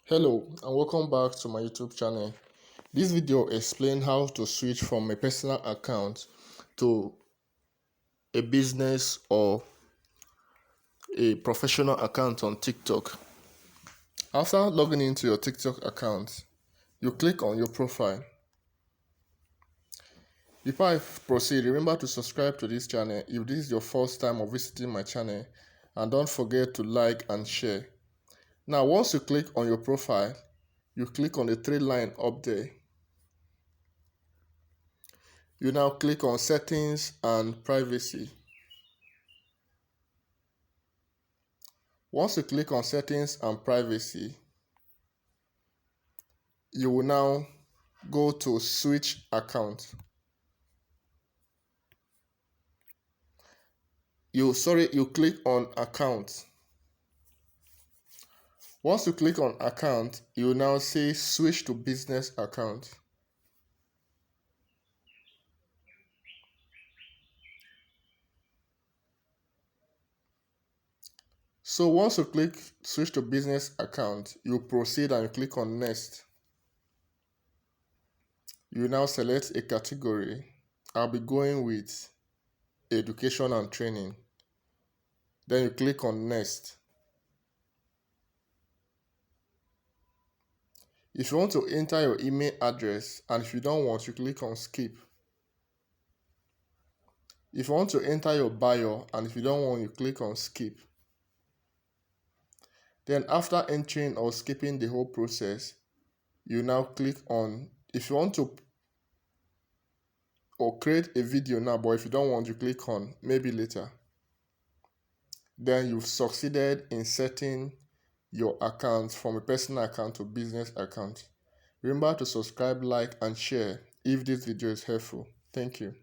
Hello and welcome back to my YouTube channel. This video explains how to switch from a personal account to a business or a professional account on TikTok. After logging into your TikTok account, you click on your profile. Before I proceed, remember to subscribe to this channel if this is your first time of visiting my channel, and don't forget to like and share. Now, once you click on your profile, you click on the three line up there. You now click on settings and privacy. Once you click on settings and privacy, you will now go to switch account. You click on account. Once you click on account, you will now say switch to business account. So once you click switch to business account, you proceed and you click on next. You now select a category. I'll be going with education and training. Then you click on next. If you want to enter your email address, and if you don't want, you click on skip. If you want to enter your bio, and if you don't want, you click on skip. Then after entering or skipping the whole process, you now click on, if you want to or create a video now, but if you don't want, you click on maybe later. Then you've succeeded in setting your account from a personal account to business account. Remember to subscribe, like, and share if this video is helpful. Thank you.